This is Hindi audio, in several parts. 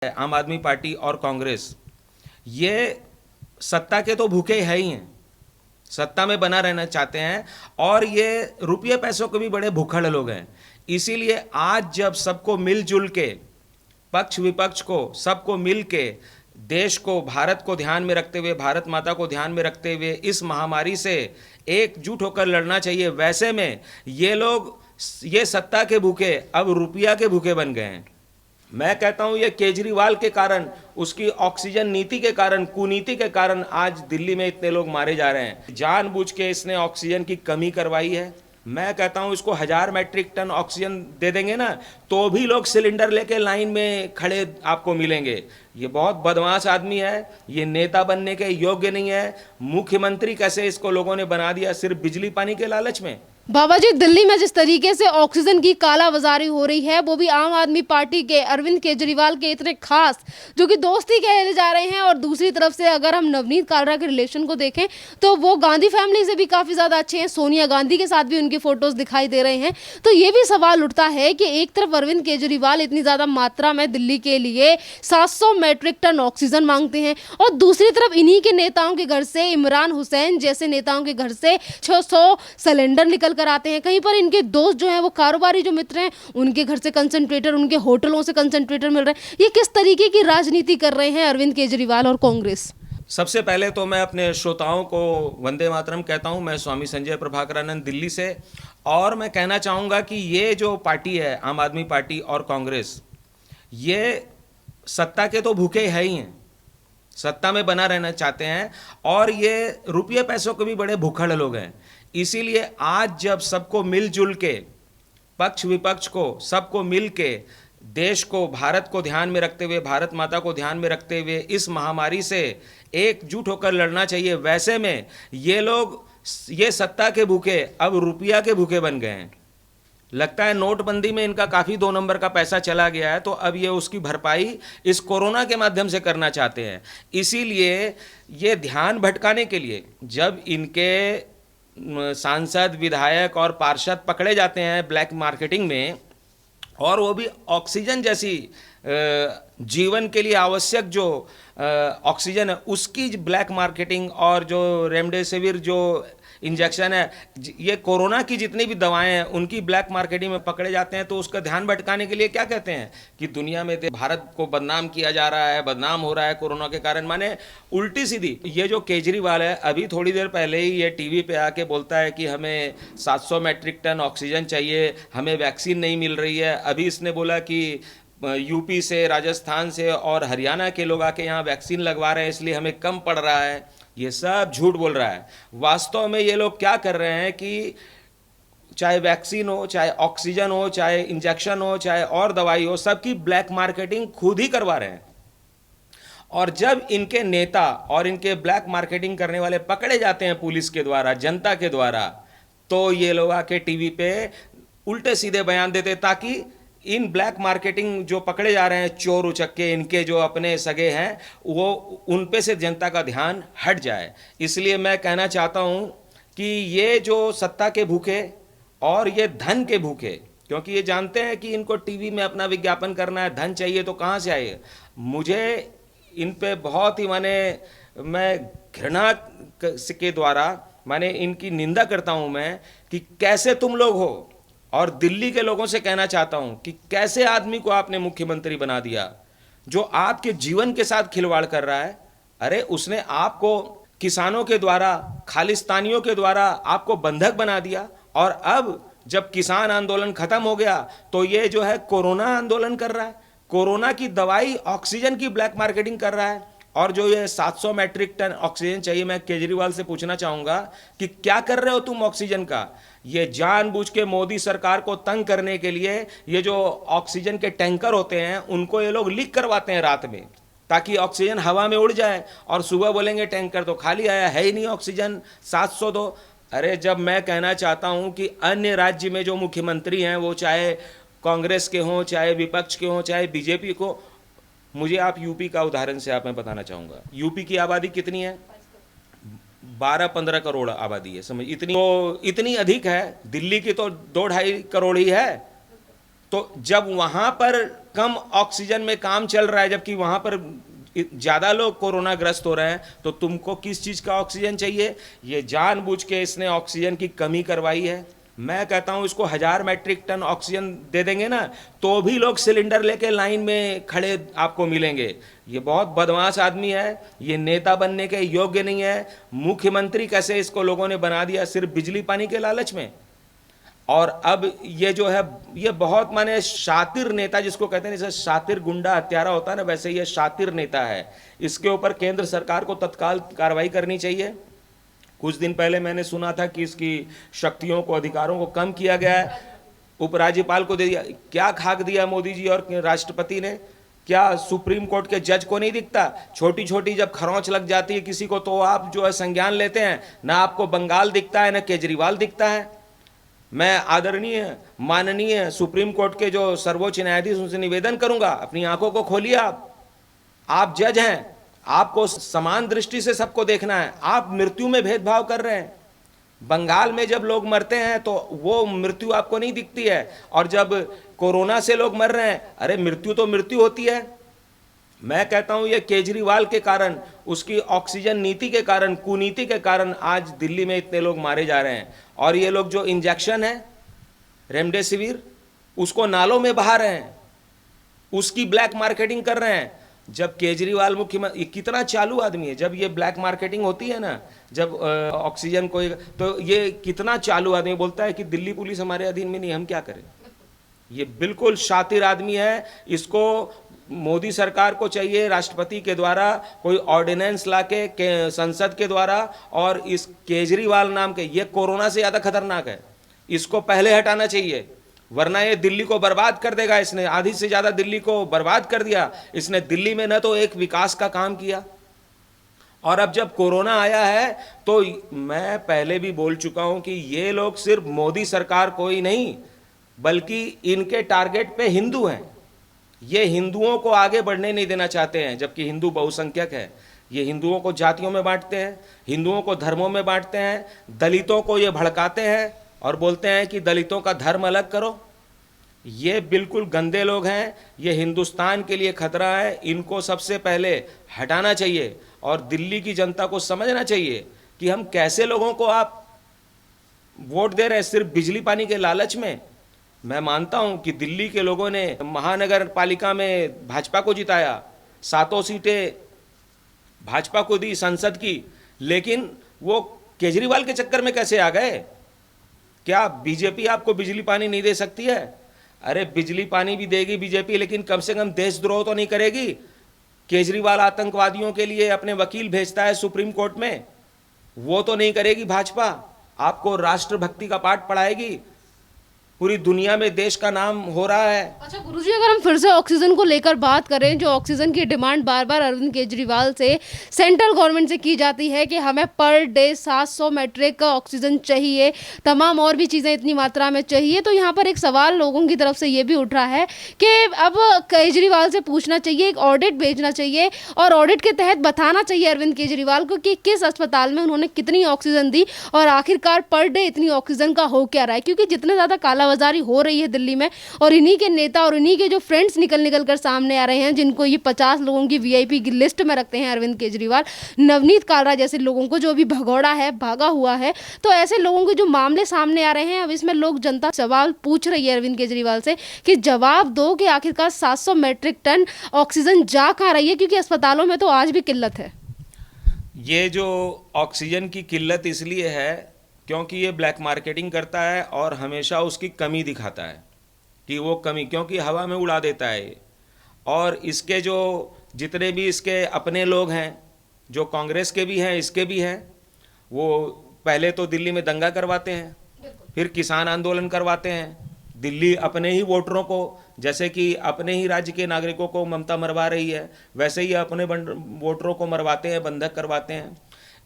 आम आदमी पार्टी और कांग्रेस ये सत्ता के तो भूखे है ही हैं, सत्ता में बना रहना चाहते हैं और ये रुपये पैसों के भी बड़े भूखड़ लोग हैं। इसीलिए आज जब सबको मिलजुल के, पक्ष विपक्ष को सबको मिल के, देश को, भारत को ध्यान में रखते हुए, भारत माता को ध्यान में रखते हुए इस महामारी से एकजुट होकर लड़ना चाहिए। वैसे में ये लोग ये सत्ता के भूखे अब रुपया के भूखे बन गए हैं। मैं कहता हूं ये केजरीवाल के कारण, उसकी ऑक्सीजन नीति के कारण, कुनीति के कारण आज दिल्ली में इतने लोग मारे जा रहे हैं। जानबूझ के इसने ऑक्सीजन की कमी करवाई है। मैं कहता हूं इसको 1000 मैट्रिक टन ऑक्सीजन दे देंगे ना तो भी लोग सिलेंडर लेके लाइन में खड़े आपको मिलेंगे। ये बहुत बदमाश आदमी है, ये नेता बनने के योग्य नहीं है। मुख्यमंत्री कैसे इसको लोगों ने बना दिया सिर्फ बिजली पानी के लालच में। बाबा जी, दिल्ली में जिस तरीके से ऑक्सीजन की कालाबाजारी हो रही है, वो भी आम आदमी पार्टी के अरविंद केजरीवाल के इतने खास जो कि दोस्ती कहले जा रहे हैं। और दूसरी तरफ से अगर हम नवनीत कालरा के रिलेशन को देखें तो वो गांधी फैमिली से भी काफ़ी ज़्यादा अच्छे हैं। सोनिया गांधी के साथ भी उनकी फोटोज दिखाई दे रहे हैं। तो ये भी सवाल उठता है कि एक तरफ अरविंद केजरीवाल इतनी ज़्यादा मात्रा में दिल्ली के लिए 700 मैट्रिक टन ऑक्सीजन मांगते हैं और दूसरी तरफ इन्हीं के नेताओं के घर से, इमरान हुसैन जैसे नेताओं के घर से 600 सिलेंडर निकल कराते हैं। कहीं पर इनके दोस्त जो हैं, वो कारोबारी जो मित्र हैं, उनके घर से कंसंट्रेटर, उनके होटलों से कंसंट्रेटर मिल रहे हैं। ये किस तरीके की राजनीति कर रहे हैं अरविंद केजरीवाल और कांग्रेस? सबसे पहले तो मैं अपने श्रोताओं को वंदे मातरम कहता हूं। मैं स्वामी संजय प्रभाकरानंद दिल्ली से, और मैं कहना चाहूँगा कि ये जो पार्टी है आम आदमी पार्टी और कांग्रेस, ये सत्ता के तो भूखे है ही हैं, सत्ता में बना रहना चाहते हैं और ये रुपये पैसों के भी बड़े भूखड़ लोग हैं। इसीलिए आज जब सबको मिलजुल के, पक्ष विपक्ष को सबको मिल के, देश को, भारत को ध्यान में रखते हुए, भारत माता को ध्यान में रखते हुए इस महामारी से एकजुट होकर लड़ना चाहिए। वैसे में ये लोग ये सत्ता के भूखे अब रुपया के भूखे बन गए हैं। लगता है नोटबंदी में इनका काफ़ी 2 नंबर का पैसा चला गया है, तो अब ये उसकी भरपाई इस कोरोना के माध्यम से करना चाहते हैं। इसीलिए ये ध्यान भटकाने के लिए जब इनके सांसद, विधायक और पार्षद पकड़े जाते हैं ब्लैक मार्केटिंग में, और वो भी ऑक्सीजन जैसी जीवन के लिए आवश्यक जो ऑक्सीजन है उसकी ब्लैक मार्केटिंग, और जो रेमडेसिविर जो इंजेक्शन है, ये कोरोना की जितनी भी दवाएं हैं उनकी ब्लैक मार्केटिंग में पकड़े जाते हैं। तो उसका ध्यान भटकाने के लिए क्या कहते हैं कि दुनिया में भारत को बदनाम किया जा रहा है, बदनाम हो रहा है कोरोना के कारण। माने उल्टी सीधी। ये जो केजरीवाल है, अभी थोड़ी देर पहले ही ये टीवी पे आके बोलता है कि हमें 700 मैट्रिक टन ऑक्सीजन चाहिए, हमें वैक्सीन नहीं मिल रही है। अभी इसने बोला कि यूपी से, राजस्थान से और हरियाणा के लोग आके यहाँ वैक्सीन लगवा रहे हैं, इसलिए हमें कम पड़ रहा है। ये सब झूठ बोल रहा है। वास्तव में ये लोग क्या कर रहे हैं कि चाहे वैक्सीन हो, चाहे ऑक्सीजन हो, चाहे इंजेक्शन हो, चाहे और दवाई हो, सबकी ब्लैक मार्केटिंग खुद ही करवा रहे हैं। और जब इनके नेता और इनके ब्लैक मार्केटिंग करने वाले पकड़े जाते हैं पुलिस के द्वारा, जनता के द्वारा, तो ये लोग आके टीवी पे उल्टे सीधे बयान देते ताकि इन ब्लैक मार्केटिंग जो पकड़े जा रहे हैं चोर उचक्के, इनके जो अपने सगे हैं, वो उन पे से जनता का ध्यान हट जाए। इसलिए मैं कहना चाहता हूं कि ये जो सत्ता के भूखे और ये धन के भूखे, क्योंकि ये जानते हैं कि इनको टीवी में अपना विज्ञापन करना है, धन चाहिए तो कहाँ से आए। मुझे इन पे बहुत ही मैं घृणा के द्वारा इनकी निंदा करता हूं मैं कि कैसे तुम लोग हो। और दिल्ली के लोगों से कहना चाहता हूं कि कैसे आदमी को आपने मुख्यमंत्री बना दिया जो आपके जीवन के साथ खिलवाड़ कर रहा है। अरे उसने आपको किसानों के द्वारा, खालिस्तानियों के द्वारा आपको बंधक बना दिया, और अब जब किसान आंदोलन खत्म हो गया तो ये जो है कोरोना आंदोलन कर रहा है, कोरोना की दवाई, ऑक्सीजन की ब्लैक मार्केटिंग कर रहा है। और जो ये 700 मैट्रिक टन ऑक्सीजन चाहिए, मैं केजरीवाल से पूछना चाहूंगा कि क्या कर रहे हो तुम ऑक्सीजन का? ये जानबूझ के मोदी सरकार को तंग करने के लिए ये जो ऑक्सीजन के टैंकर होते हैं उनको ये लोग लीक करवाते हैं रात में, ताकि ऑक्सीजन हवा में उड़ जाए और सुबह बोलेंगे टैंकर तो खाली आया, है ही नहीं ऑक्सीजन, 700 दो। अरे जब मैं कहना चाहता हूं कि अन्य राज्य में जो मुख्यमंत्री हैं, वो चाहे कांग्रेस के हों, चाहे विपक्ष के हों, चाहे बीजेपी को, मुझे आप यूपी का उदाहरण से आप मैं बताना चाहूँगा। यूपी की आबादी कितनी है? 12-15 करोड़ आबादी है, समझ, इतनी अधिक है। दिल्ली की तो 2-2.5 करोड़ ही है। तो जब वहाँ पर कम ऑक्सीजन में काम चल रहा है, जबकि वहाँ पर ज़्यादा लोग कोरोना ग्रस्त हो रहे हैं, तो तुमको किस चीज़ का ऑक्सीजन चाहिए? ये जानबूझ के इसने ऑक्सीजन की कमी करवाई है। मैं कहता हूँ इसको 1000 मैट्रिक टन ऑक्सीजन दे देंगे ना, तो भी लोग सिलेंडर लेके लाइन में खड़े आपको मिलेंगे। ये बहुत बदमाश आदमी है, ये नेता बनने के योग्य नहीं है। मुख्यमंत्री कैसे इसको लोगों ने बना दिया, सिर्फ बिजली पानी के लालच में। और अब ये जो है, ये बहुत माने शातिर नेता जिसको कहते हैं, जैसे शातिर गुंडा हत्यारा होता है ना, वैसे ये शातिर नेता है। इसके ऊपर केंद्र सरकार को तत्काल कार्रवाई करनी चाहिए। कुछ दिन पहले मैंने सुना था कि इसकी शक्तियों को, अधिकारों को कम किया गया है, उपराज्यपाल को दे दिया। क्या खाक दिया मोदी जी और राष्ट्रपति ने? क्या सुप्रीम कोर्ट के जज को नहीं दिखता? छोटी छोटी जब खरोंच लग जाती है किसी को, तो आप जो है संज्ञान लेते हैं। ना आपको बंगाल दिखता है, ना केजरीवाल दिखता है। मैं आदरणीय माननीय सुप्रीम कोर्ट के जो सर्वोच्च न्यायाधीश, उनसे निवेदन करूंगा, अपनी आंखों को खोलिए। आप जज हैं, आपको समान दृष्टि से सबको देखना है। आप मृत्यु में भेदभाव कर रहे हैं। बंगाल में जब लोग मरते हैं तो वो मृत्यु आपको नहीं दिखती है, और जब कोरोना से लोग मर रहे हैं, अरे मृत्यु तो मृत्यु होती है। मैं कहता हूं ये केजरीवाल के कारण, उसकी ऑक्सीजन नीति के कारण, कुनीति के कारण आज दिल्ली में इतने लोग मारे जा रहे हैं। और ये लोग जो इंजेक्शन है रेमडेसिविर, उसको नालों में बहा रहे हैं, उसकी ब्लैक मार्केटिंग कर रहे हैं। जब केजरीवाल मुख्यमंत्री, कितना चालू आदमी है। जब ये ब्लैक मार्केटिंग होती है ना, जब ऑक्सीजन को, तो ये कितना चालू आदमी बोलता है कि दिल्ली पुलिस हमारे अधीन में नहीं, हम क्या करें। ये बिल्कुल शातिर आदमी है। इसको मोदी सरकार को चाहिए राष्ट्रपति के द्वारा कोई ऑर्डिनेंस लाके, संसद के द्वारा, और इस केजरीवाल नाम के, ये कोरोना से ज़्यादा खतरनाक है, इसको पहले हटाना चाहिए, वरना ये दिल्ली को बर्बाद कर देगा। इसने आधी से ज़्यादा दिल्ली को बर्बाद कर दिया। इसने दिल्ली में न तो एक विकास का काम किया, और अब जब कोरोना आया है तो मैं पहले भी बोल चुका हूं कि ये लोग सिर्फ मोदी सरकार को ही नहीं, बल्कि इनके टारगेट पे हिंदू हैं। ये हिंदुओं को आगे बढ़ने नहीं देना चाहते हैं, जबकि हिंदू बहुसंख्यक है। ये हिंदुओं को जातियों में बांटते हैं, हिंदुओं को धर्मों में बांटते हैं, दलितों को ये भड़काते हैं और बोलते हैं कि दलितों का धर्म अलग करो। ये बिल्कुल गंदे लोग हैं। ये हिंदुस्तान के लिए खतरा है। इनको सबसे पहले हटाना चाहिए, और दिल्ली की जनता को समझना चाहिए कि हम कैसे लोगों को आप वोट दे रहे हैं सिर्फ बिजली पानी के लालच में। मैं मानता हूं कि दिल्ली के लोगों ने महानगर पालिका में भाजपा को जिताया, 7 सीटें भाजपा को दी संसद की, लेकिन वो केजरीवाल के चक्कर में कैसे आ गए? क्या बीजेपी आपको बिजली पानी नहीं दे सकती है? अरे बिजली पानी भी देगी बीजेपी, लेकिन कम से कम देशद्रोह तो नहीं करेगी। केजरीवाल आतंकवादियों के लिए अपने वकील भेजता है सुप्रीम कोर्ट में, वो तो नहीं करेगी भाजपा। आपको राष्ट्रभक्ति का पाठ पढ़ाएगी। पूरी दुनिया में देश का नाम हो रहा है। अच्छा गुरुजी, अगर हम फिर से ऑक्सीजन को लेकर बात करें, जो ऑक्सीजन की डिमांड बार बार अरविंद केजरीवाल से, सेंट्रल गवर्नमेंट से की जाती है कि हमें पर डे 700 मैट्रिक ऑक्सीजन चाहिए, तमाम और भी चीज़ें इतनी मात्रा में चाहिए। तो यहाँ पर एक सवाल लोगों की तरफ से ये भी उठ रहा है कि अब केजरीवाल से पूछना चाहिए, एक ऑडिट भेजना चाहिए, और ऑडिट के तहत बताना चाहिए अरविंद केजरीवाल को कि किस अस्पताल में उन्होंने कितनी ऑक्सीजन दी, और आखिरकार पर डे इतनी ऑक्सीजन का हो क्या रहा है। क्योंकि जितने ज़्यादा कालाबाजारी हो रही है दिल्ली में, और इन्हीं के नेता और इन्हीं के जो फ्रेंड्स निकल कर सामने आ रहे हैं, जिनको ये 50 लोगों की वीआईपी की लिस्ट में रखते हैं अरविंद केजरीवाल, नवनीत कालरा जैसे लोगों को, जो अभी भगौड़ा है, भागा हुआ है। तो ऐसे लोगों के जो मामले सामने आ रहे हैं, अब इसमें लोग, जनता सवाल पूछ रही है अरविंद केजरीवाल से कि जवाब दो कि आखिरकार 700 मैट्रिक टन ऑक्सीजन जा कहाँ रही है, क्योंकि अस्पतालों में तो आज भी किल्लत है। ये जो ऑक्सीजन की किल्लत इसलिए है क्योंकि ये ब्लैक मार्केटिंग करता है और हमेशा उसकी कमी दिखाता है कि वो कमी, क्योंकि हवा में उड़ा देता है ये। और इसके जो जितने भी इसके अपने लोग हैं, जो कांग्रेस के भी हैं, इसके भी हैं, वो पहले तो दिल्ली में दंगा करवाते हैं, फिर किसान आंदोलन करवाते हैं, दिल्ली अपने ही वोटरों को, जैसे कि अपने ही राज्य के नागरिकों को ममता मरवा रही है, वैसे ही अपने वोटरों को मरवाते हैं, बंधक करवाते हैं।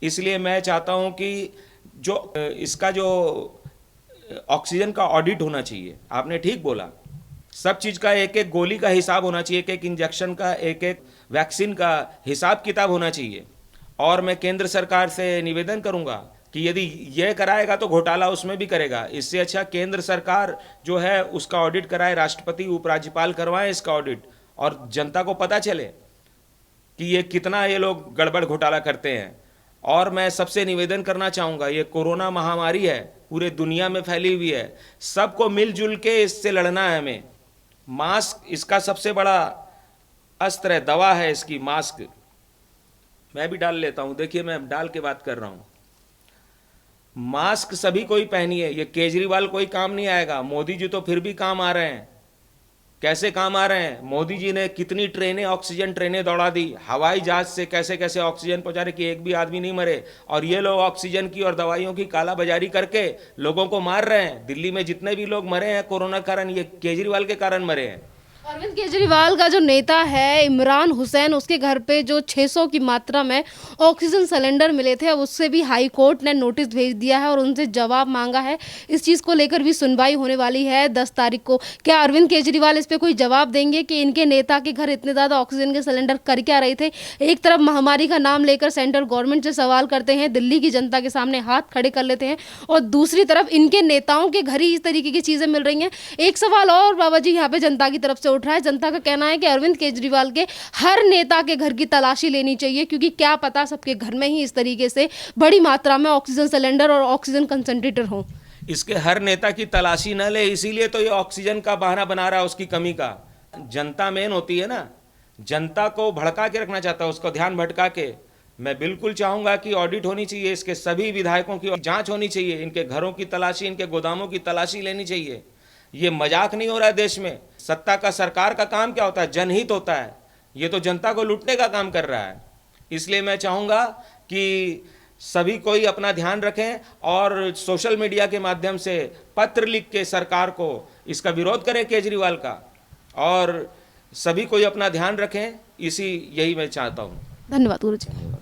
इसलिए मैं चाहता हूं कि जो इसका जो ऑक्सीजन का ऑडिट होना चाहिए, आपने ठीक बोला, सब चीज़ का एक एक गोली का हिसाब होना चाहिए, एक एक इंजेक्शन का, एक एक वैक्सीन का हिसाब किताब होना चाहिए। और मैं केंद्र सरकार से निवेदन करूंगा कि यदि ये कराएगा तो घोटाला उसमें भी करेगा। इससे अच्छा केंद्र सरकार जो है उसका ऑडिट कराए, राष्ट्रपति उपराज्यपाल करवाएं इसका ऑडिट, और जनता को पता चले कि ये कितना ये लोग गड़बड़ घोटाला करते हैं। और मैं सबसे निवेदन करना चाहूँगा, ये कोरोना महामारी है, पूरे दुनिया में फैली हुई है, सबको मिलजुल के इससे लड़ना है हमें। मास्क इसका सबसे बड़ा अस्त्र है, दवा है इसकी मास्क। मैं भी डाल लेता हूँ, देखिए मैं डाल के बात कर रहा हूँ। मास्क सभी को ही पहनिए, ये केजरीवाल कोई काम नहीं आएगा। मोदी जी तो फिर भी काम आ रहे हैं। कैसे काम आ रहे हैं? मोदी जी ने कितनी ट्रेनें, ऑक्सीजन ट्रेनें दौड़ा दी, हवाई जहाज से कैसे कैसे ऑक्सीजन पहुंचा रहे कि एक भी आदमी नहीं मरे। और ये लोग ऑक्सीजन की और दवाइयों की काला बाजारी करके लोगों को मार रहे हैं। दिल्ली में जितने भी लोग मरे हैं कोरोना के कारण, ये केजरीवाल के कारण मरे हैं। अरविंद केजरीवाल का जो नेता है इमरान हुसैन, उसके घर पे जो 600 की मात्रा में ऑक्सीजन सिलेंडर मिले थे, अब उससे भी हाई कोर्ट ने नोटिस भेज दिया है और उनसे जवाब मांगा है। इस चीज़ को लेकर भी सुनवाई होने वाली है 10 तारीख को। क्या अरविंद केजरीवाल इस पे कोई जवाब देंगे कि इनके नेता के घर इतने ज़्यादा ऑक्सीजन के सिलेंडर कर क्या रहे थे? एक तरफ महामारी का नाम लेकर सेंट्रल गवर्नमेंट से सवाल करते हैं, दिल्ली की जनता के सामने हाथ खड़े कर लेते हैं, और दूसरी तरफ इनके नेताओं के घर ही इस तरीके की चीज़ें मिल रही हैं। एक सवाल और बाबा जी यहाँ पे जनता की तरफ से उठ रहा है। जनता का कहना है कि अरविंद केजरीवाल के हर नेता के घर की तलाशी लेनी चाहिए, क्योंकि क्या पता सबके घर में ही इस तरीके से बड़ी मात्रा में ऑक्सीजन सिलेंडर और ऑक्सीजन कंसंट्रेटर हो। इसके हर नेता की तलाशी न ले, इसीलिए तो ये ऑक्सीजन का बहाना बना रहा है उसकी कमी का। जनता मेन होती है ना, जनता को भड़का के रखना चाहता है, उसको ध्यान भटका के। मैं बिल्कुल चाहूंगा कि ऑडिट होनी चाहिए, इसके सभी विधायकों की जांच होनी चाहिए, इनके घरों की तलाशी, इनके गोदामों की तलाशी लेनी चाहिए। ये मजाक नहीं हो रहा है देश में। सत्ता का, सरकार का काम क्या होता है? जनहित होता है। ये तो जनता को लूटने का काम कर रहा है। इसलिए मैं चाहूँगा कि सभी कोई अपना ध्यान रखें और सोशल मीडिया के माध्यम से पत्र लिख के सरकार को इसका विरोध करें केजरीवाल का, और सभी कोई अपना ध्यान रखें। यही मैं चाहता हूँ। धन्यवाद गुरु जी।